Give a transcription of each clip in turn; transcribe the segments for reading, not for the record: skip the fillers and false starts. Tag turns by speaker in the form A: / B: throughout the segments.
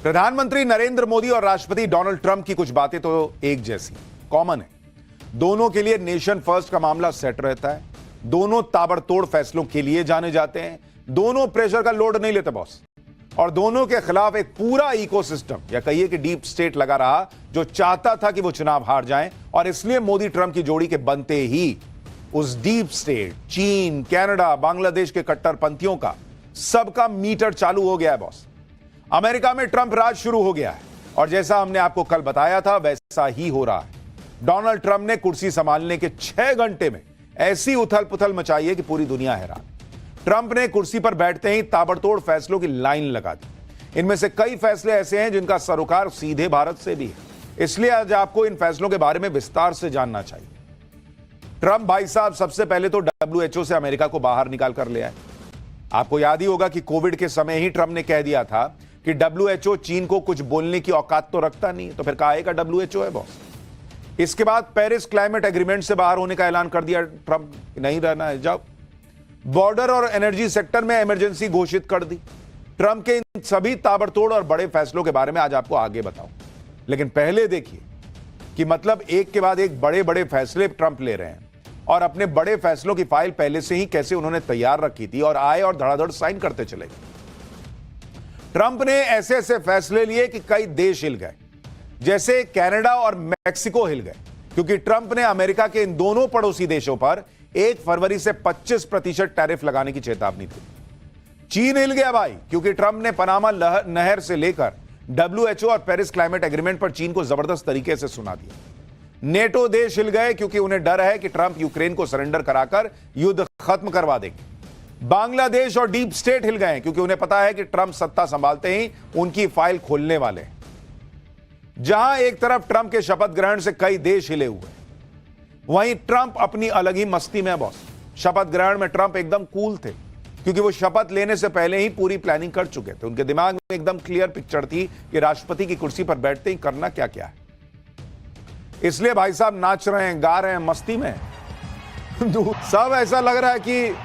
A: प्रधानमंत्री नरेंद्र मोदी और राष्ट्रपति डोनाल्ड ट्रंप की कुछ बातें तो एक जैसी कॉमन है। दोनों के लिए नेशन फर्स्ट का मामला सेट रहता है। दोनों ताबड़तोड़ फैसलों के लिए जाने जाते हैं। दोनों प्रेशर का लोड नहीं लेते बॉस, और दोनों के खिलाफ एक पूरा इकोसिस्टम या कहिए कि डीप स्टेट लगा रहा, जो चाहता था कि वो चुनाव हार जाएं। और इसलिए मोदी ट्रंप की जोड़ी के बनते ही उस डीप स्टेट, चीन, कनाडा, बांग्लादेश के कट्टरपंथियों का सबका मीटर चालू हो गया है बॉस। अमेरिका में ट्रंप राज शुरू हो गया है, और जैसा हमने आपको कल बताया था वैसा ही हो रहा है। डोनाल्ड ट्रंप ने कुर्सी संभालने के 6 घंटे में ऐसी उथल पुथल मचाई है कि पूरी दुनिया हैरान। ट्रंप ने कुर्सी पर बैठते ही ताबड़तोड़ फैसलों की लाइन लगा दी। इनमें से कई फैसले ऐसे हैं जिनका सरोकार सीधे भारत से भी है। इसलिए आज आपको इन फैसलों के बारे में विस्तार से जानना चाहिए। ट्रंप भाई साहब सबसे पहले तो WHO से अमेरिका को बाहर निकाल कर ले आए। आपको याद ही होगा कि कोविड के समय ही ट्रंप ने कह दिया था कि WHO चीन को कुछ बोलने की औकात तो रखता नहीं, तो फिर काहे का WHO है बॉस। इसके बाद पेरिस क्लाइमेट एग्रीमेंट से बाहर होने का ऐलान कर दिया ट्रंप, नहीं रहना है जब। बॉर्डर और एनर्जी सेक्टर में इमरजेंसी घोषित कर दी। ट्रंप के इन सभी ताबड़तोड़ और बड़े फैसलों के बारे में आज आपको आगे बताऊं, लेकिन पहले देखिए कि मतलब एक के बाद एक बड़े बड़े फैसले ट्रंप ले रहे हैं, और अपने बड़े फैसलों की फाइल पहले से ही कैसे उन्होंने तैयार रखी थी और आए और धड़ाधड़ साइन करते चले गए। ट्रंप ने ऐसे ऐसे फैसले लिए कि कई देश हिल गए, जैसे कनाडा और मैक्सिको हिल गए, क्योंकि ट्रंप ने अमेरिका के इन दोनों पड़ोसी देशों पर 1 फरवरी से 25% टैरिफ लगाने की चेतावनी दी। चीन हिल गया भाई, क्योंकि ट्रंप ने पनामा नहर से लेकर WHO और पेरिस क्लाइमेट एग्रीमेंट पर चीन को जबरदस्त तरीके से सुना दिया। नेटो देश हिल गए, क्योंकि उन्हें डर है कि ट्रंप यूक्रेन को सरेंडर कराकर युद्ध खत्म करवा देंगे। बांग्लादेश और डीप स्टेट हिल गए, क्योंकि उन्हें पता है कि ट्रंप सत्ता संभालते ही उनकी फाइल खोलने वाले हैं। जहां एक तरफ ट्रंप के शपथ ग्रहण से कई देश हिले हुए, वहीं ट्रंप अपनी अलग ही मस्ती में बॉस। शपथ ग्रहण में ट्रंप एकदम कूल थे, क्योंकि वो शपथ लेने से पहले ही पूरी प्लानिंग कर चुके थे। उनके दिमाग में एकदम क्लियर पिक्चर थी कि राष्ट्रपति की कुर्सी पर बैठते ही करना क्या क्या है। इसलिए भाई साहब नाच रहे हैं, गा रहे हैं, मस्ती में सब ऐसा लग रहा है कि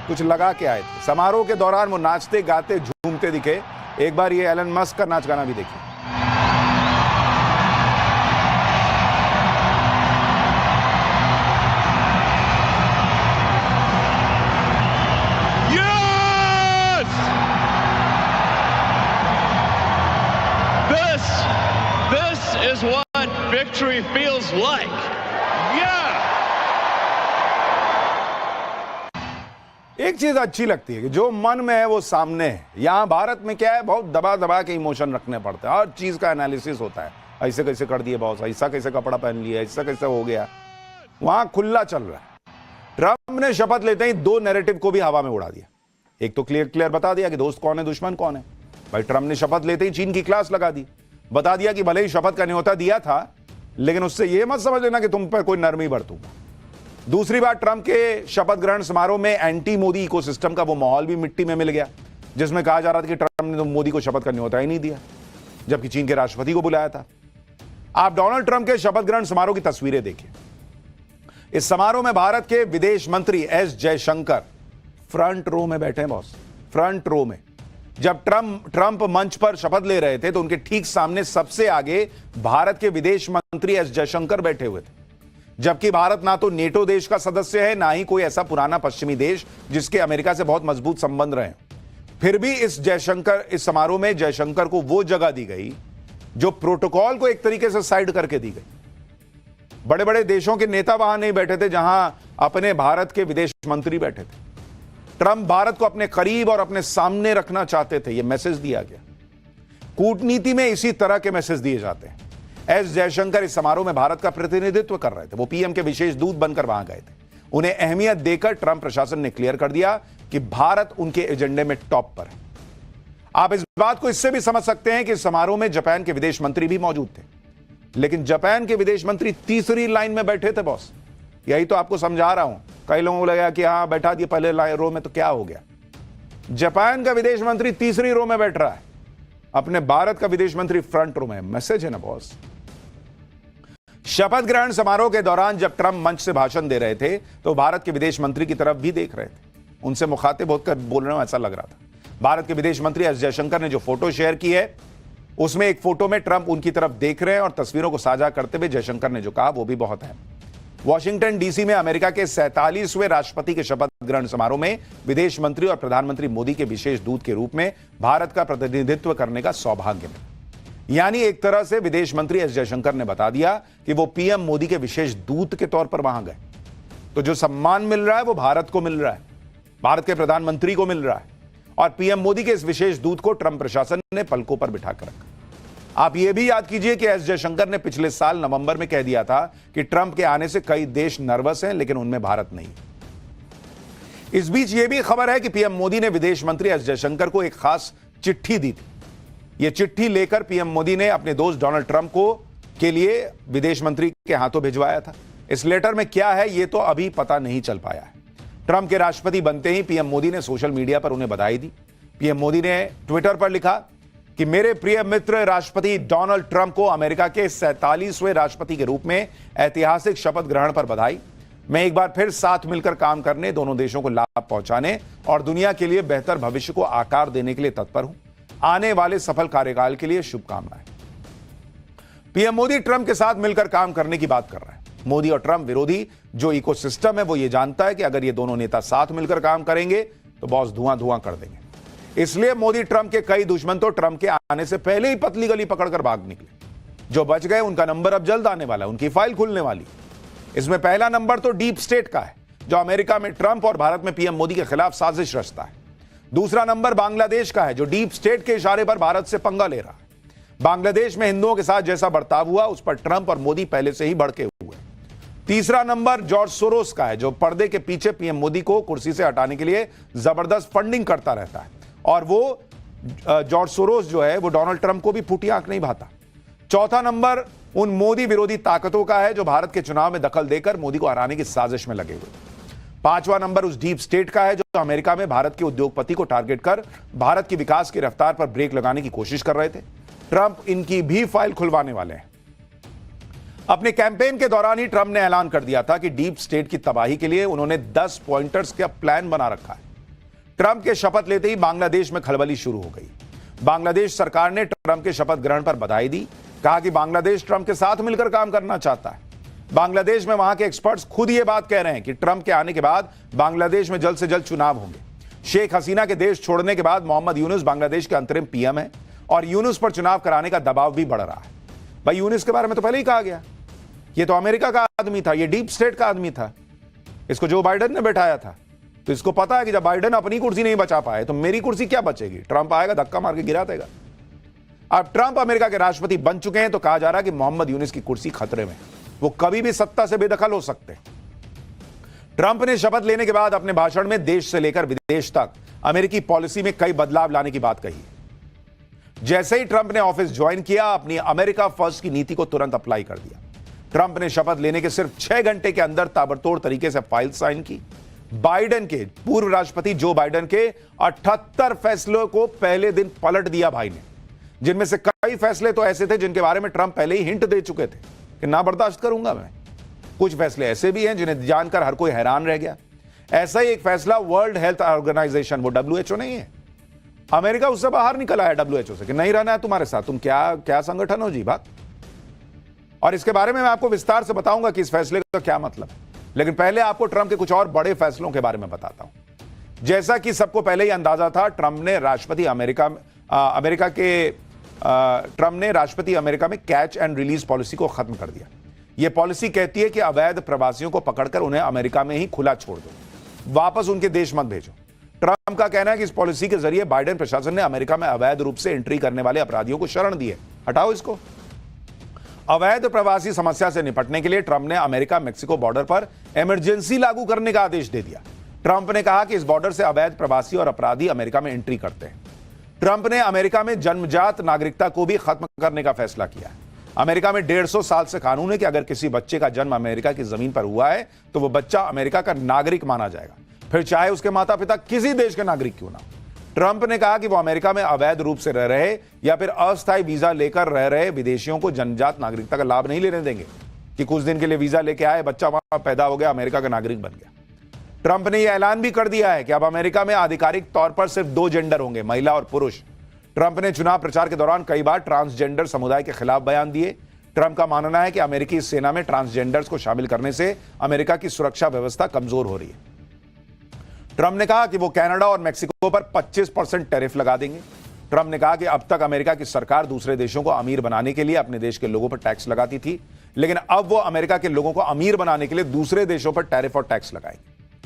A: कुछ लगा के आए थे। समारोह के दौरान वो नाचते गाते झूमते दिखे। एक बार ये एलन मस्क का नाच गाना भी देखिए।
B: This is what victory feels like.
A: एक चीज अच्छी लगती है कि जो मन में है वो सामने है। यहां भारत में क्या है, बहुत दबा दबा के इमोशन रखने पड़ते हैं, हर चीज का एनालिसिस होता है। ऐसे कैसे कर दिए बॉस, ऐसा कैसे कपड़ा पहन लिया, ऐसा कैसे हो गया। वहां खुला चल रहा है। ट्रंप ने शपथ लेते ही 2 नैरेटिव को भी हवा में उड़ा दिया। एक तो क्लियर बता दिया कि दोस्त कौन है, दुश्मन कौन है। भाई ट्रंप ने शपथ लेते ही चीन की क्लास लगा दी। बता दिया कि भले ही शपथ का न्योता दिया था, लेकिन उससे यह मत समझ लेना कि तुम पर कोई नरमी बरतूंगा। दूसरी बात, ट्रंप के शपथ ग्रहण समारोह में एंटी मोदी इकोसिस्टम का वो माहौल भी मिट्टी में मिल गया, जिसमें कहा जा रहा था कि ट्रंप ने तो मोदी को शपथ का न्योता ही नहीं दिया, जबकि चीन के राष्ट्रपति को बुलाया था। आप डोनाल्ड ट्रंप के शपथ ग्रहण समारोह की तस्वीरें देखिए। इस समारोह में भारत के विदेश मंत्री S जयशंकर फ्रंट रो में बैठे हैं बॉस, फ्रंट रो में। जब ट्रंप मंच पर शपथ ले रहे थे तो उनके ठीक सामने सबसे आगे भारत के विदेश मंत्री S जयशंकर बैठे हुए थे, जबकि भारत ना तो नेटो देश का सदस्य है, ना ही कोई ऐसा पुराना पश्चिमी देश जिसके अमेरिका से बहुत मजबूत संबंध रहे। फिर भी इस समारोह में जयशंकर को वो जगह दी गई जो प्रोटोकॉल को एक तरीके से साइड करके दी गई। बड़े बड़े देशों के नेता वहां नहीं बैठे थे, जहां अपने भारत के विदेश मंत्री बैठे थे। ट्रंप भारत को अपने करीब और अपने सामने रखना चाहते थे, यह मैसेज दिया गया। कूटनीति में इसी तरह के मैसेज दिए जाते हैं। S जयशंकर इस समारोह में भारत का प्रतिनिधित्व कर रहे थे। वो पीएम के विशेष दूत बनकर वहां गए थे। उन्हें अहमियत देकर ट्रंप प्रशासन ने क्लियर कर दिया कि भारत उनके एजेंडे में टॉप पर है। आप इस बात को इससे भी समझ सकते हैं कि इस समारोह में जापान के विदेश मंत्री भी मौजूद थे, लेकिन जापान के विदेश मंत्री तीसरी लाइन में बैठे थे बॉस। यही तो आपको समझा रहा हूं। कई लोगों को लगा कि हाँ बैठा दिया पहले रो में तो क्या हो गया। जापान का विदेश मंत्री तीसरी रो में बैठ रहा है, अपने भारत का विदेश मंत्री फ्रंट रो में। मैसेज है ना बॉस। शपथ ग्रहण समारोह के दौरान जब ट्रंप मंच से भाषण दे रहे थे तो भारत के विदेश मंत्री की तरफ भी देख रहे थे, उनसे मुखातिब होकर बोल रहे हो ऐसा लग रहा था। भारत के विदेश मंत्री एस जयशंकर ने जो फोटो शेयर की है उसमें एक फोटो में ट्रंप उनकी तरफ देख रहे हैं और तस्वीरों को साझा करते हुए जयशंकर ने जो कहा वो भी बहुत है। वॉशिंगटन डीसी में अमेरिका के 47वें राष्ट्रपति के शपथ ग्रहण समारोह में विदेश मंत्री और प्रधानमंत्री मोदी के विशेष दूत के रूप में भारत का प्रतिनिधित्व करने का सौभाग्य मिला। यानी एक तरह से विदेश मंत्री एस जयशंकर ने बता दिया कि वो पीएम मोदी के विशेष दूत के तौर पर वहां गए। तो जो सम्मान मिल रहा है वो भारत को मिल रहा है, भारत के प्रधानमंत्री को मिल रहा है, और पीएम मोदी के इस विशेष दूत को ट्रंप प्रशासन ने पलकों पर बिठाकर रखा। आप यह भी याद कीजिए कि एस जयशंकर ने पिछले साल नवंबर में कह दिया था कि ट्रंप के आने से कई देश नर्वस हैं, लेकिन उनमें भारत नहीं। इस बीच यह भी खबर है कि पीएम मोदी ने विदेश मंत्री एस जयशंकर को एक खास चिट्ठी दी थी। यह चिट्ठी लेकर पीएम मोदी ने अपने दोस्त डोनाल्ड ट्रंप को के लिए विदेश मंत्री के हाथों भिजवाया था। इस लेटर में क्या है यह तो अभी पता नहीं चल पाया है। ट्रंप के राष्ट्रपति बनते ही पीएम मोदी ने सोशल मीडिया पर उन्हें बधाई दी। पीएम मोदी ने ट्विटर पर लिखा कि मेरे प्रिय मित्र राष्ट्रपति डोनाल्ड ट्रंप को अमेरिका के 47वें राष्ट्रपति के रूप में ऐतिहासिक शपथ ग्रहण पर बधाई। मैं एक बार फिर साथ मिलकर काम करने, दोनों देशों को लाभ पहुंचाने और दुनिया के लिए बेहतर भविष्य को आकार देने के लिए तत्पर हूं। आने वाले सफल कार्यकाल के लिए शुभकामनाएं। पीएम मोदी ट्रंप के साथ मिलकर काम करने की बात कर रहे हैं। मोदी और ट्रंप विरोधी जो इकोसिस्टम है वो ये जानता है कि अगर ये दोनों नेता साथ मिलकर काम करेंगे तो बॉस धुआं धुआं कर देंगे। इसलिए मोदी ट्रंप के कई दुश्मन तो ट्रंप के आने से पहले ही पतली गली पकड़कर भाग निकले। जो बच गए उनका नंबर अब जल्द आने वाला है, उनकी फाइल खुलने वाली। इसमें पहला नंबर तो डीप स्टेट का है, जो अमेरिका में ट्रंप और भारत में पीएम मोदी के खिलाफ साजिश रचता है। दूसरा नंबर बांग्लादेश का है, जो डीप स्टेट के इशारे पर भारत से पंगा ले रहा है। बांग्लादेश में हिंदुओं के साथ जैसा बर्ताव हुआ उस पर ट्रंप और मोदी पहले से ही भड़के हुए। तीसरा नंबर जॉर्ज सोरोस का है, जो पर्दे के पीछे पीएम मोदी को कुर्सी से हटाने के लिए जबरदस्त फंडिंग करता रहता है, और वो जॉर्ज सोरोस जो है वो डोनाल्ड ट्रंप को भी फूटी आंख नहीं भाता। चौथा नंबर उन मोदी विरोधी ताकतों का है जो भारत के चुनाव में दखल देकर मोदी को हराने की साजिश में लगे हुए। पांचवा नंबर उस डीप स्टेट का है जो अमेरिका में भारत के उद्योगपति को टारगेट कर भारत की विकास की रफ्तार पर ब्रेक लगाने की कोशिश कर रहे थे। ट्रंप इनकी भी फाइल खुलवाने वाले हैं। अपने कैंपेन के दौरान ही ट्रंप ने ऐलान कर दिया था कि डीप स्टेट की तबाही के लिए उन्होंने 10 पॉइंटर्स का प्लान बना रखा है। ट्रंप के शपथ लेते ही बांग्लादेश में खलबली शुरू हो गई। बांग्लादेश सरकार ने ट्रंप के शपथ ग्रहण पर बधाई दी, कहा कि बांग्लादेश ट्रंप के साथ मिलकर काम करना चाहता है। बांग्लादेश में वहां के एक्सपर्ट्स खुद ये बात कह रहे हैं कि ट्रंप के आने के बाद बांग्लादेश में जल्द से जल्द चुनाव होंगे। शेख हसीना के देश छोड़ने के बाद मोहम्मद यूनुस बांग्लादेश के अंतरिम पीएम है और यूनुस पर चुनाव कराने का दबाव भी बढ़ रहा है। भाई यूनुस के बारे में तो पहले ही कहा गया, ये तो अमेरिका का आदमी था, ये डीप स्टेट का आदमी था, इसको जो बाइडेन ने बैठाया था। तो इसको पता है कि जब बाइडेन अपनी कुर्सी नहीं बचा पाए तो मेरी कुर्सी क्या बचेगी। ट्रंप आएगा, धक्का मार के गिरा देगा। अब ट्रंप अमेरिका के राष्ट्रपति बन चुके हैं तो कहा जा रहा है कि मोहम्मद यूनुस की कुर्सी खतरे में, वो कभी भी सत्ता से बेदखल हो सकते हैं। ट्रंप ने शपथ लेने के बाद अपने भाषण में देश से लेकर विदेश तक अमेरिकी पॉलिसी में कई बदलाव लाने की बात कही। जैसे ही ट्रंप ने ऑफिस ज्वाइन किया, अपनी अमेरिका फर्स्ट की नीति को तुरंत अप्लाई कर दिया। ट्रंप ने शपथ लेने के सिर्फ 6 घंटे के अंदर ताबड़तोड़ तरीके से फाइल साइन की। बाइडेन के पूर्व राष्ट्रपति जो बाइडेन के 78 फैसलों को पहले दिन पलट दिया भाई ने, जिनमें से कई फैसले तो ऐसे थे जिनके बारे में ट्रंप पहले ही हिंट दे चुके थे कि ना बर्दाश्त करूंगा मैं। कुछ फैसले ऐसे भी हैं जिन्हें जानकर हर कोई हैरान रह गया। ऐसा ही एक फैसला वर्ल्ड हेल्थ ऑर्गेनाइजेशन, वो WHO नहीं है, अमेरिका उससे बाहर निकल आया WHO से कि नहीं रहना है तुम्हारे साथ, तुम क्या संगठन हो जी बात। और इसके बारे में मैं आपको विस्तार से बताऊंगा कि इस फैसले का क्या मतलब है। लेकिन पहले आपको ट्रंप के कुछ और बड़े फैसलों के बारे में बताता हूं। जैसा कि सबको पहले ही अंदाजा था, ट्रंप ने राष्ट्रपति अमेरिका में कैच एंड रिलीज पॉलिसी को खत्म कर दिया। यह पॉलिसी कहती है कि अवैध प्रवासियों को पकड़कर उन्हें अमेरिका में ही खुला छोड़ दो, वापस उनके देश मत भेजो। ट्रंप का कहना है कि इस पॉलिसी के जरिए बाइडेन प्रशासन ने अमेरिका में अवैध रूप से एंट्री करने वाले अपराधियों को शरण दी है। हटाओ इसको। अवैध प्रवासी समस्या से निपटने के लिए ट्रंप ने अमेरिका मेक्सिको बॉर्डर पर इमरजेंसी लागू करने का आदेश दे दिया। ट्रंप ने कहा कि इस बॉर्डर से अवैध प्रवासी और अपराधी अमेरिका में एंट्री करते हैं। ट्रंप ने अमेरिका में जन्मजात नागरिकता को भी खत्म करने का फैसला किया। अमेरिका में 150 साल से कानून है कि अगर किसी बच्चे का जन्म अमेरिका की जमीन पर हुआ है तो वह बच्चा अमेरिका का नागरिक माना जाएगा, फिर चाहे उसके माता पिता किसी देश के नागरिक क्यों ना। ट्रंप ने कहा कि वो अमेरिका में अवैध रूप से रह रहे या फिर अस्थायी वीजा लेकर रह रहे विदेशियों को जन्मजात नागरिकता का लाभ नहीं लेने देंगे कि कुछ दिन के लिए वीजा लेके आए, बच्चा वहां पैदा हो गया, अमेरिका का नागरिक बन गया। ट्रंप ने यह ऐलान भी कर दिया है कि अब अमेरिका में आधिकारिक तौर पर सिर्फ 2 जेंडर होंगे, महिला और पुरुष। ट्रंप ने चुनाव प्रचार के दौरान कई बार ट्रांसजेंडर समुदाय के खिलाफ बयान दिए। ट्रंप का मानना है कि अमेरिकी सेना में ट्रांसजेंडर्स को शामिल करने से अमेरिका की सुरक्षा व्यवस्था कमजोर हो रही है। ट्रंप ने कहा कि वो कनाडा और मेक्सिको पर 25% टैरिफ लगा देंगे। ट्रंप ने कहा कि अब तक अमेरिका की सरकार दूसरे देशों को अमीर बनाने के लिए अपने देश के लोगों पर टैक्स लगाती थी, लेकिन अब वो अमेरिका के लोगों को अमीर बनाने के लिए दूसरे देशों पर टैरिफ और टैक्स लगाएंगे।